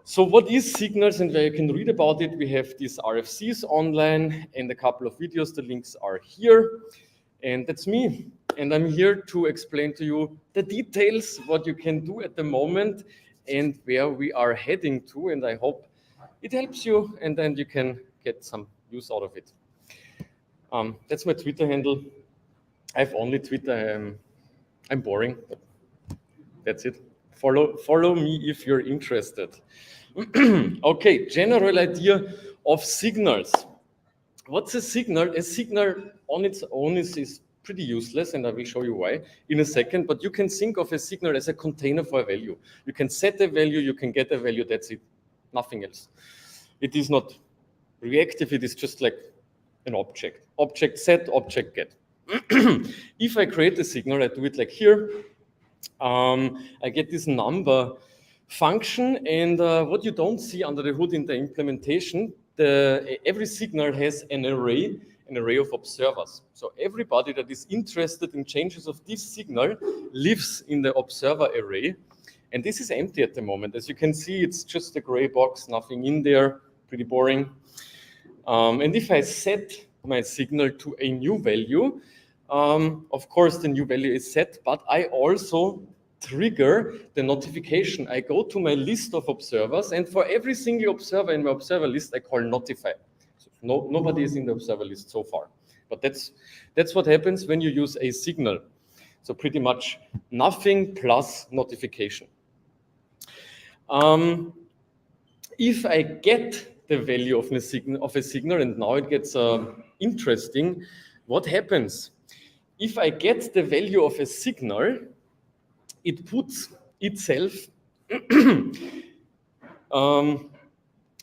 So what is signals, and where you can read about it? We have these RFCs online and a couple of videos. The links are here, and that's me. And I'm here to explain to you the details, what you can do at the moment, and where we are heading to. And I hope it helps you, and then you can get some use out of it. That's my Twitter handle. I have only Twitter. I'm boring, but that's it. Follow me if you're interested. Okay, general idea of signals. What's a signal? A signal on its own is pretty useless, and I will show you why in a second, but you can think of a signal as a container for a value. You can set a value, you can get a value, that's it, nothing else. It is not reactive, it is just like an object. Object set, object get. If I create a signal, I do it like here. I get this number function, and what you don't see under the hood in the implementation, every signal has an array of observers. So everybody that is interested in changes of this signal lives in the observer array, and this is empty at the moment. As you can see, it's just a gray box, nothing in there, pretty boring. And if I set my signal to a new value, of course, the new value is set, but I also trigger the notification. I go to my list of observers, and for every single observer in my observer list, I call notify. So nobody is in the observer list so far. But that's what happens when you use a signal. So pretty much nothing plus notification. If I get the value of a signal, and now it gets interesting, what happens? If I get the value of a signal, it puts itself in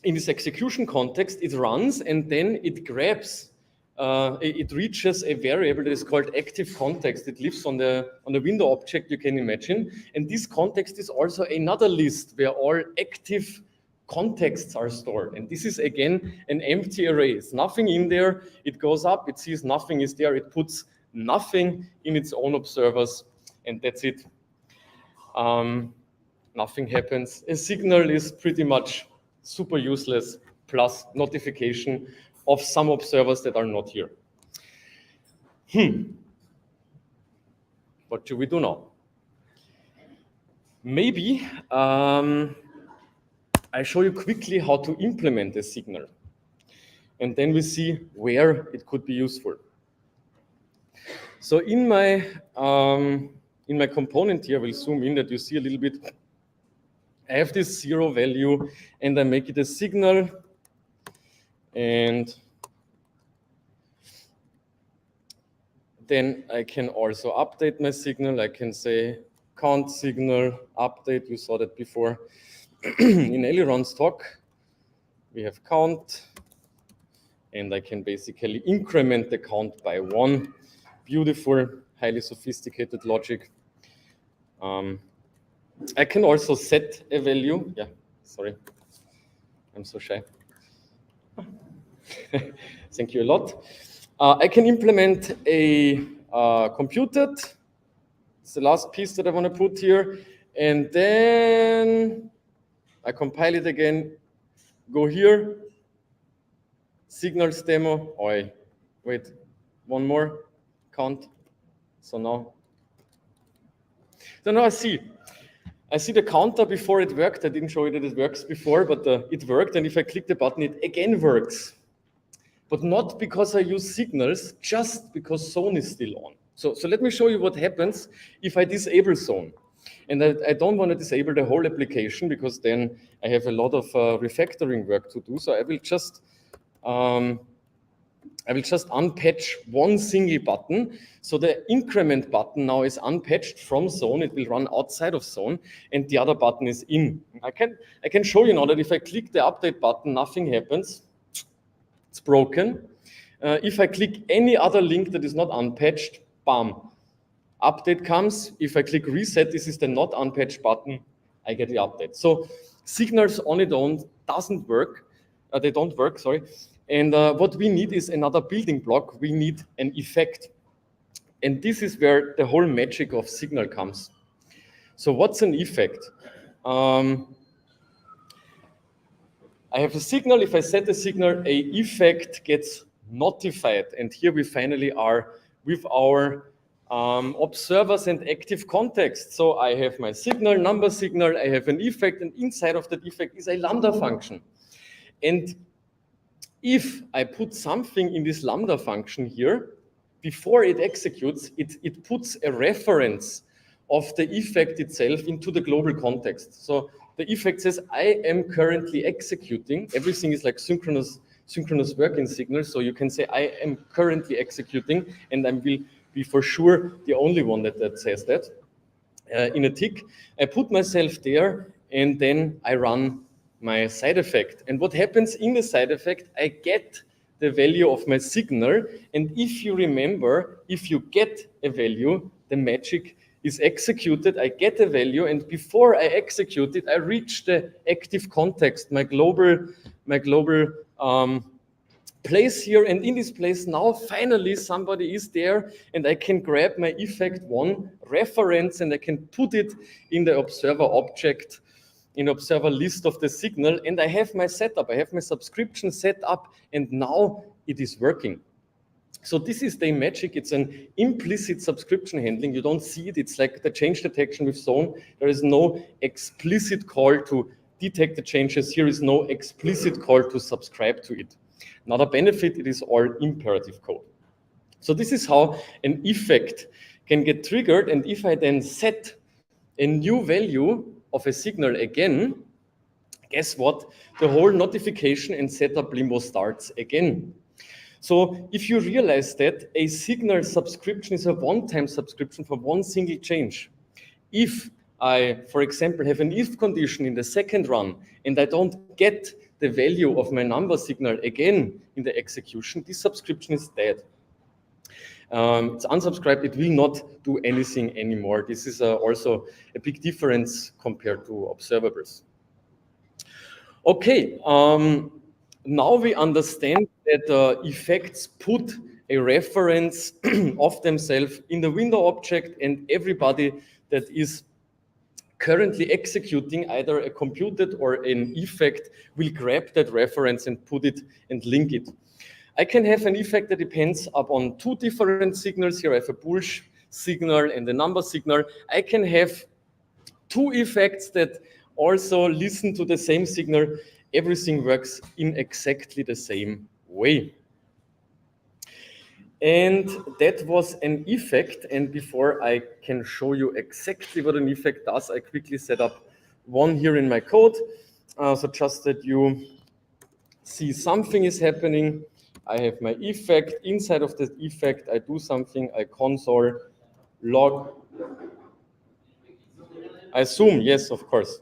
this execution context, it runs, and then it grabs, it reaches a variable that is called active context. It lives on the window object, you can imagine. And this context is also another list where all active contexts are stored. And this is, again, an empty array. It's nothing in there. It goes up, it sees nothing is there. It puts nothing in its own observers, and that's it. Nothing happens. A signal is pretty much super useless, plus notification of some observers that are not here. What should we do now? Maybe I show you quickly how to implement a signal, and then we see where it could be useful. So in my component here, we'll zoom in that you see a little bit. I have this 0 value, and I make it a signal, and then I can also update my signal. I can say count signal, update. You saw that before. In Eliran's talk, we have count, and I can basically increment the count by 1. Beautiful, highly sophisticated logic. I can also set a value. Yeah, sorry, I'm so shy. Thank you a lot. I can implement a computed. It's the last piece that I want to put here. And then I compile it again, go here, signals demo. Oh, wait, one more, count. So now I see the counter before it worked. I didn't show you that it works before, but it worked. And if I click the button, it again works. But not because I use signals, just because zone is still on. So let me show you what happens if I disable zone. And I don't want to disable the whole application, because then I have a lot of refactoring work to do. So I will just I will just unpatch one single button. So the increment button now is unpatched from zone. It will run outside of zone, and the other button is in. I can show you now that if I click the update button, nothing happens. It's broken. If I click any other link that is not unpatched, bam, update comes. If I click reset, this is the not unpatched button, I get the update. So signals on its own doesn't work. They don't work, sorry. And what we need is another building block. We need an effect. And this is where the whole magic of signal comes. So what's an effect? I have a signal. If I set a signal, a effect gets notified. And here we finally are with our observers and active context. So I have my signal, number signal, I have an effect, and inside of that effect is a lambda function. And if I put something in this lambda function here, before it executes, it puts a reference of the effect itself into the global context. So the effect says, I am currently executing. Everything is like synchronous working signals. So you can say, I am currently executing, and I will be for sure the only one that says that in a tick. I put myself there, and then I run my side effect. And what happens in the side effect, I get the value of my signal. And if you remember, if you get a value, the magic is executed. I get a value, and before I execute it, I reach the active context, my global place here. And in this place now, finally, somebody is there, and I can grab my effect one reference, and I can put it in the observer object, in observer list of the signal, and I have my setup, I have my subscription set up, and now it is working. So this is the magic. It's an implicit subscription handling. You don't see it. It's like the change detection with zone. There is no explicit call to detect the changes. Here is no explicit call to subscribe to it. Another benefit, it is all imperative code. So this is how an effect can get triggered, and if I then set a new value of a signal again, guess what? The whole notification and setup limbo starts again. So if you realize that a signal subscription is a one-time subscription for one single change, if I, for example, have an if condition in the second run and I don't get the value of my number signal again in the execution, this subscription is dead. It's unsubscribed, it will not do anything anymore. This is also a big difference compared to observables. Okay, now we understand that effects put a reference of themselves in the window object, and everybody that is currently executing either a computed or an effect will grab that reference and put it and link it. I can have an effect that depends upon two different signals. Here I have a push signal and a number signal. I can have two effects that also listen to the same signal. Everything works in exactly the same way. And that was an effect. And before I can show you exactly what an effect does, I quickly set up one here in my code. So just that you see something is happening. I have my effect. Inside of the effect, I do something. I console log. I zoom, yes, of course.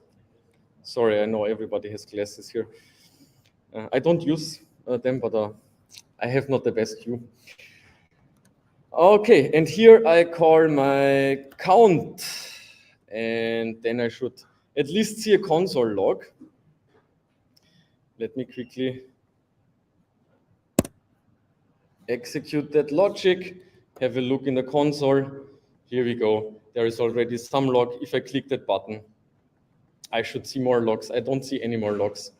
Sorry, I know everybody has glasses here. I don't use them, but I have not the best view. Okay, and here I call my count. And then I should at least see a console log. Let me quickly execute that logic, have a look in the console. Here we go. There is already some log. If I click that button, I should see more logs. I don't see any more logs.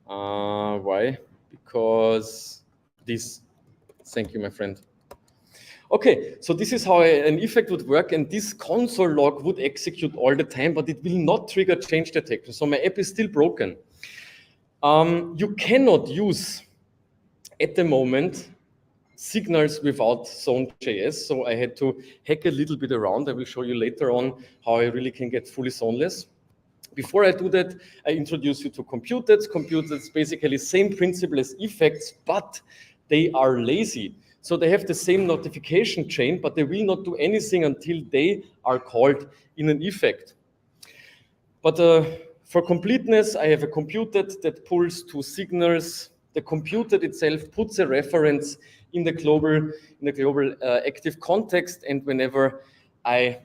Why? Because this. Thank you, my friend. Okay, so this is how an effect would work, and this console log would execute all the time, but it will not trigger change detection. So my app is still broken. You cannot use, at the moment, signals without zone.js, so I had to hack a little bit around. I will show you later on how I really can get fully zoneless. Before I do that, I introduce you to computed. Computed is basically same principle as effects, but they are lazy. So they have the same notification chain, but they will not do anything until they are called in an effect. But for completeness, I have a computed that pulls two signals. The computed itself puts a reference in the global active context, and whenever I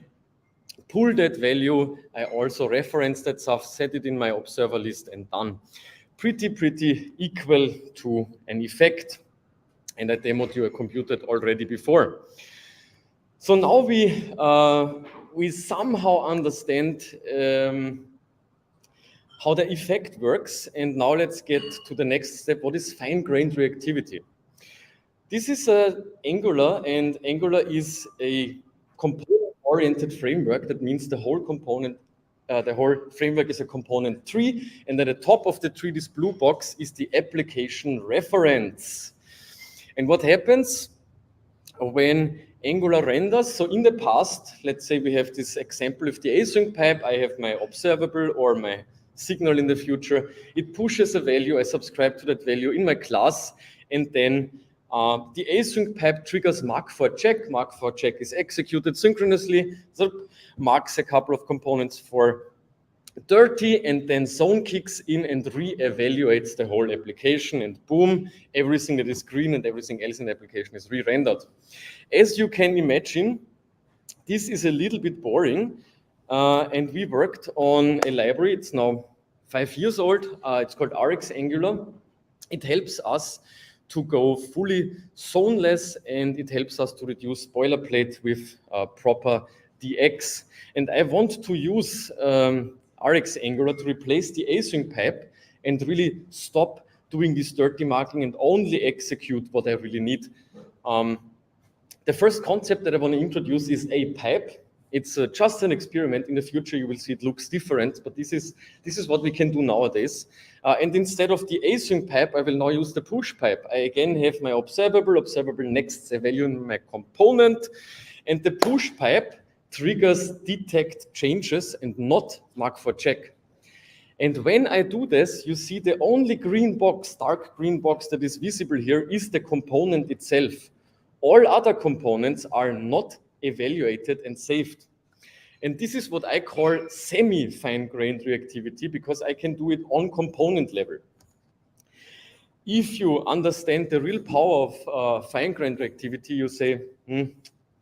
pull that value, I also reference that stuff, set it in my observer list, and done. Pretty equal to an effect. And I demoed you a computed already before. So now we somehow understand how the effect works. And now let's get to the next step. What is fine-grained reactivity? This is Angular, and Angular is a component-oriented framework. That means the whole component, the whole framework is a component tree, and at the top of the tree, this blue box, is the application reference. And what happens when Angular renders? So in the past, let's say we have this example of the async pipe. I have my observable or my signal in the future. It pushes a value. I subscribe to that value in my class, and then the async pipe triggers mark for check. Mark for check is executed synchronously. So marks a couple of components for dirty, and then zone kicks in and re-evaluates the whole application, and boom, everything that is green and everything else in the application is re-rendered. As you can imagine, this is a little bit boring, and we worked on a library. It's now 5 years old. It's called RX Angular. It helps us to go fully zoneless, and it helps us to reduce boilerplate with proper DX. And I want to use RX Angular to replace the async pipe and really stop doing this dirty marking and only execute what I really need. The first concept that I want to introduce is a pipe. It's just an experiment. In the future, you will see it looks different, but this is what we can do nowadays. And instead of the async pipe, I will now use the push pipe. I again have my observable next a value in my component, and the push pipe triggers detect changes and not mark for check. And when I do this, you see the only green box, dark green box that is visible here is the component itself. All other components are not evaluated and saved. And this is what I call semi-fine-grained reactivity, because I can do it on component level. If you understand the real power of fine-grained reactivity, you say,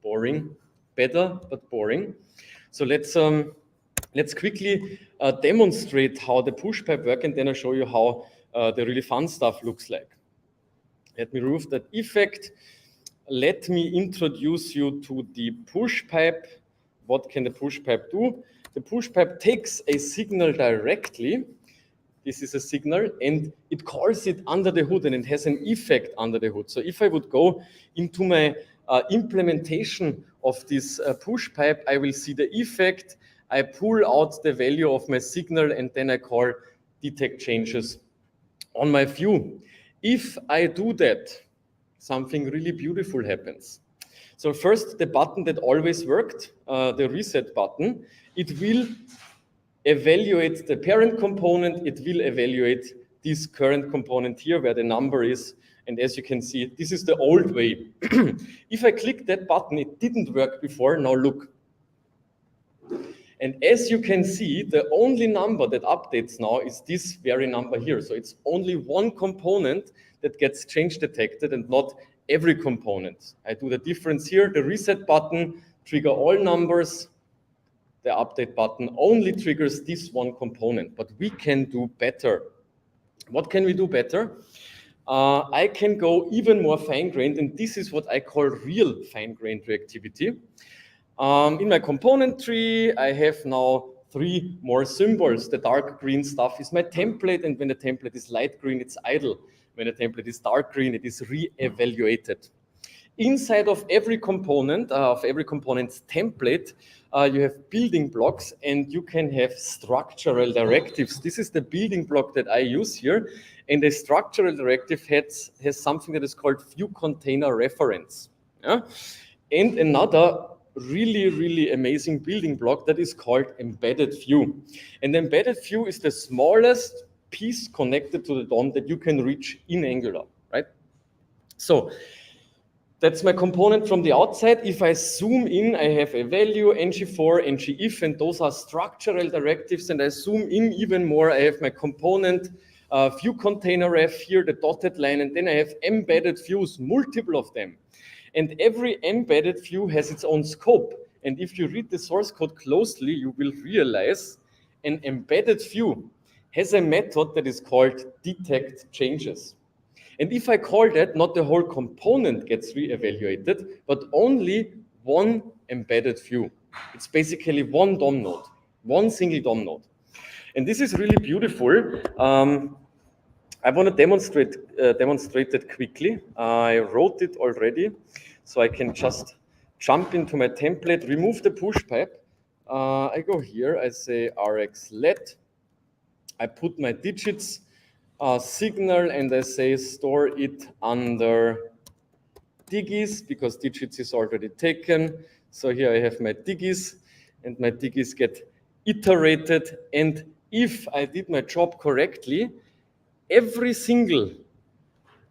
boring. Better, but boring. So let's quickly demonstrate how the push pipe works, and then I'll show you how the really fun stuff looks like. Let me remove that effect. Let me introduce you to the push pipe. What can the push pipe do? The push pipe takes a signal directly. This is a signal, and it calls it under the hood, and it has an effect under the hood. So if I would go into my implementation of this push pipe, I will see the effect. I pull out the value of my signal, and then I call detect changes on my view. If I do that, something really beautiful happens. So first, the button that always worked, the reset button, it will evaluate the parent component. It will evaluate this current component here where the number is. And as you can see, this is the old way. If I click that button, it didn't work before. Now look. And as you can see, the only number that updates now is this very number here. So it's only one component that gets change detected and not every component. I do the difference here. The reset button trigger all numbers. The update button only triggers this one component, but we can do better. What can we do better? I can go even more fine-grained, and this is what I call real fine-grained reactivity. In my component tree, I have now 3 more symbols. The dark green stuff is my template, and when the template is light green, it's idle. When the template is dark green, it is re-evaluated. Inside of every component, of every component's template, you have building blocks, and you can have structural directives. This is the building block that I use here, and a structural directive has something that is called view container reference. Yeah? And another really amazing building block that is called embedded view. And embedded view is the smallest piece connected to the DOM that you can reach in Angular, right? So that's my component from the outside. If I zoom in, I have a value, ng4, ngIf, and those are structural directives. And I zoom in even more, I have my component view container ref here, the dotted line, and then I have embedded views, multiple of them. And every embedded view has its own scope. And if you read the source code closely, you will realize an embedded view has a method that is called detect changes. And if I call that, not the whole component gets re-evaluated, but only one embedded view. It's basically one DOM node, one single DOM node. And this is really beautiful. I want to demonstrate it quickly. I wrote it already, so I can just jump into my template, remove the push pipe. I go here, I say rx let. I put my digits signal and I say store it under digits because digits is already taken. So here I have my digits and my digits get iterated. And if I did my job correctly, every single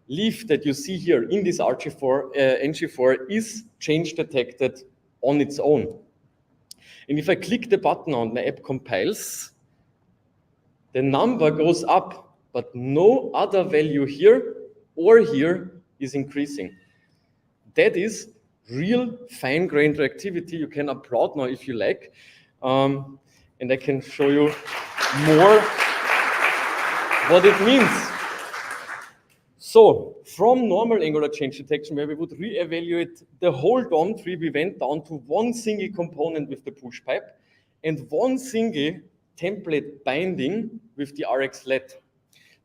leaf that you see here in this ng4 is change detected on its own. And if I click the button on my app compiles, the number goes up, but no other value here or here is increasing. That is real fine-grained reactivity. You can applaud now if you like. And I can show you more what it means. So from normal Angular change detection, where we would re-evaluate the whole DOM tree, we went down to one single component with the push pipe and one single template binding with the rx let.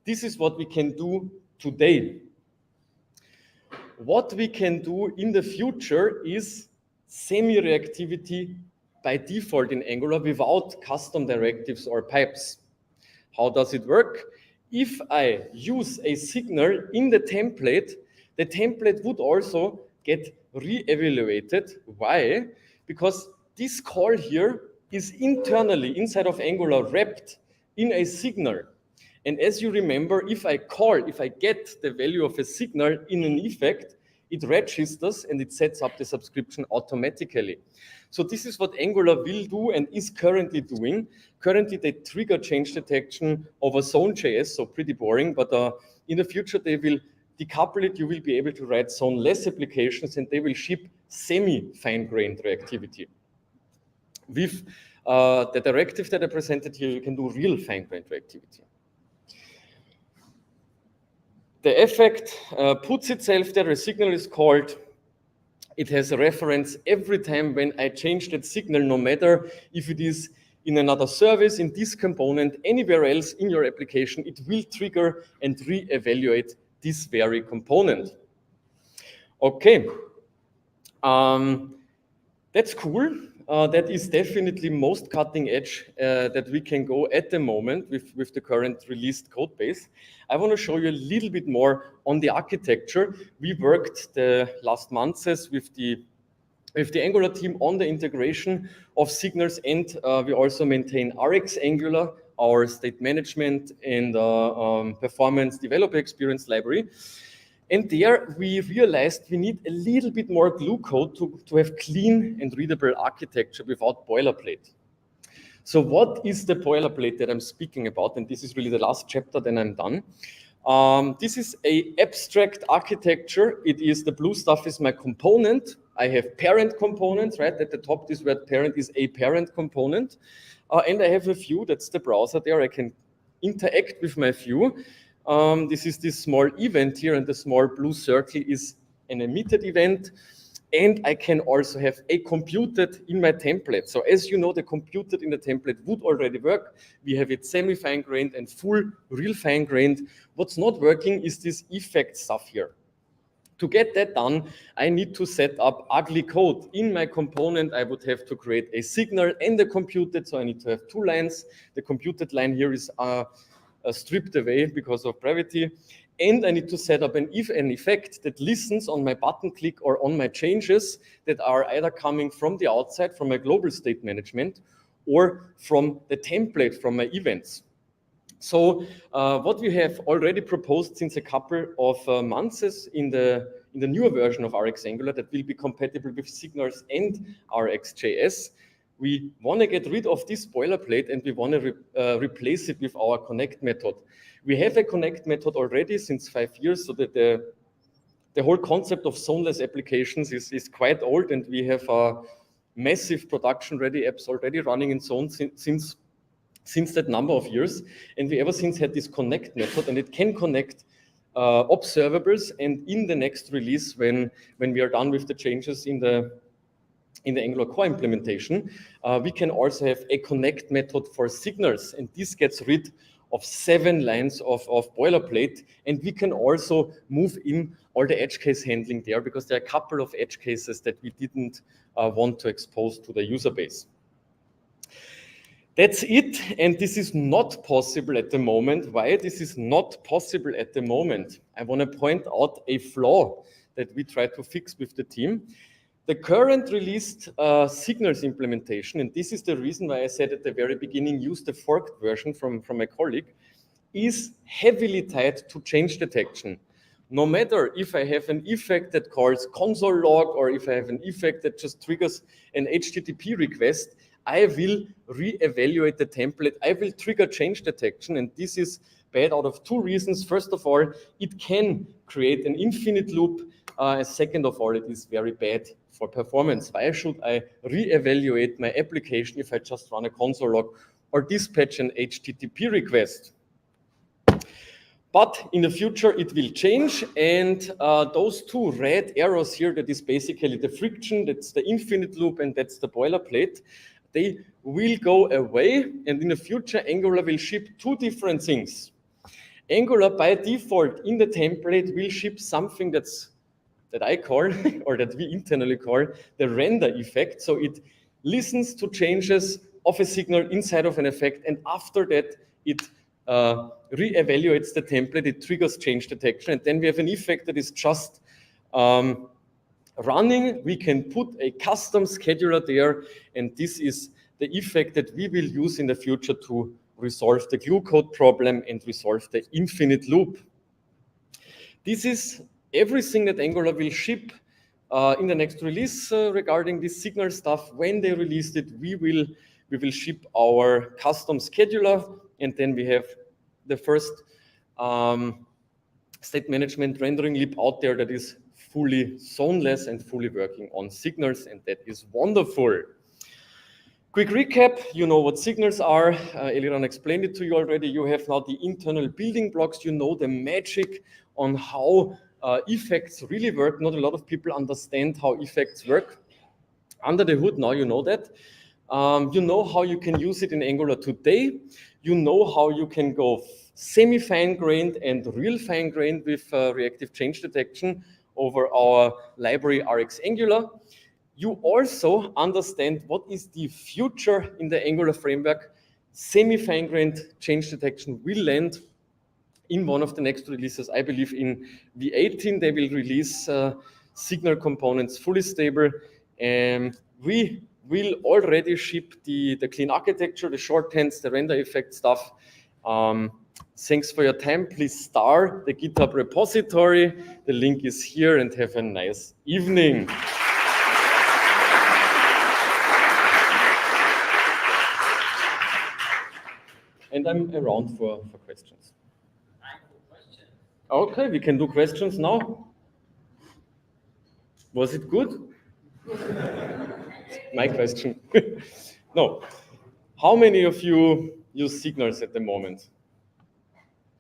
This is what we can do today. What we can do in the future is semi-reactivity by default in Angular without custom directives or pipes. How does it work? If I use a signal in the template would also get re-evaluated. Why? Because this call here is internally, inside of Angular, wrapped in a signal. And as you remember, if I get the value of a signal in an effect, it registers and it sets up the subscription automatically. So this is what Angular will do and is currently doing. Currently, they trigger change detection over Zone.js, so pretty boring, but in the future, they will decouple it. You will be able to write zone-less applications and they will ship semi-fine-grained reactivity. With the directive that I presented here, you can do real fine-grained reactivity. The effect puts itself there, a signal is called. It has a reference every time when I change that signal, no matter if it is in another service, in this component, anywhere else in your application, it will trigger and re-evaluate this very component. Okay, that's cool. That is definitely most cutting edge that we can go at the moment with the current released code base. I want to show you a little bit more on the architecture. We worked the last months with the Angular team on the integration of signals, and we also maintain Rx Angular, our state management and performance developer experience library. And there we realized we need a little bit more glue code to have clean and readable architecture without boilerplate. So what is the boilerplate that I'm speaking about? And this is really the last chapter, then I'm done. This is an abstract architecture. It is the blue stuff is my component. I have parent components, right? At the top, this word parent is a parent component. And I have a view, that's the browser there. I can interact with my view. This is this small event here, and the small blue circle is an emitted event. And I can also have a computed in my template. So as you know, the computed in the template would already work. We have it semi-fine-grained and full real fine-grained. What's not working is this effect stuff here. To get that done, I need to set up ugly code. In my component, I would have to create a signal and a computed, so I need to have two lines. The computed line here is stripped away because of brevity. And I need to set up an effect that listens on my button click or on my changes that are either coming from the outside, from my global state management, or from the template, from my events. So what we have already proposed since a couple of months is in the newer version of Rx Angular that will be compatible with Signals and RxJS. We want to get rid of this boilerplate and we want to replace it with our connect method. We have a connect method already since 5 years, so that the whole concept of zoneless applications is quite old, and we have massive production-ready apps already running in Zone since that number of years. And we ever since had this connect method, and it can connect observables. And in the next release, when we are done with the changes in the Angular core implementation, we can also have a connect method for signals, and this gets rid of 7 lines of boilerplate, and we can also move in all the edge case handling there, because there are a couple of edge cases that we didn't want to expose to the user base. That's it, and this is not possible at the moment. Why this is not possible at the moment? I want to point out a flaw that we try to fix with the team. The current released Signals implementation, and this is the reason why I said at the very beginning, use the forked version from my colleague, is heavily tied to change detection. No matter if I have an effect that calls console log, or if I have an effect that just triggers an HTTP request, I will re-evaluate the template. I will trigger change detection, and this is bad out of 2 reasons. First of all, it can create an infinite loop. Second of all, it is very bad for performance. Why should I re-evaluate my application if I just run a console log or dispatch an HTTP request? But in the future, it will change, and those 2 red arrows here, that is basically the friction, that's the infinite loop, and that's the boilerplate, they will go away, and in the future, Angular will ship 2 different things. Angular, by default, in the template, will ship something that I call, or that we internally call, the render effect. So it listens to changes of a signal inside of an effect, and after that, it re-evaluates the template, it triggers change detection, and then we have an effect that is just running. We can put a custom scheduler there, and this is the effect that we will use in the future to resolve the glue code problem and resolve the infinite loop. This is everything that Angular will ship in the next release regarding this signal stuff. When they released it, we will ship our custom scheduler, and then we have the first state management rendering lib out there that is fully zoneless and fully working on signals, and that is wonderful. Quick recap, you know what signals are. Eliran explained it to you already. You have now the internal building blocks. You know the magic on how effects really work. Not a lot of people understand how effects work. Under the hood, now you know that. You know how you can use it in Angular today. You know how you can go semi-fine-grained and real fine-grained with reactive change detection over our library Rx Angular. You also understand what is the future in the Angular framework. Semi-fine-grained change detection will land in one of the next releases. I believe in V18 they will release signal components fully stable, and we will already ship the clean architecture, the shorthands, the render effect stuff. Thanks for your time. Please star the GitHub repository. The link is here, and have a nice evening. And I'm around for questions. Okay, we can do questions now. Was it good? My question. No. How many of you use signals at the moment?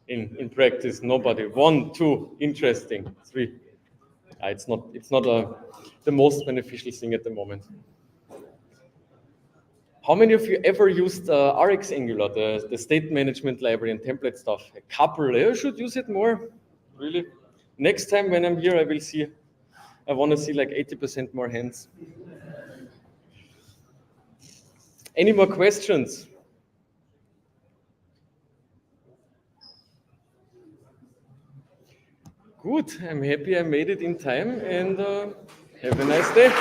In practice, nobody. 1, 2, interesting. 3. It's not the most beneficial thing at the moment. How many of you ever used Rx Angular, the state management library and template stuff? A couple. You should use it more. Really? Next time when I'm here, I want to see like 80% more hands. Any more questions? Good. I'm happy I made it in time, and have a nice day.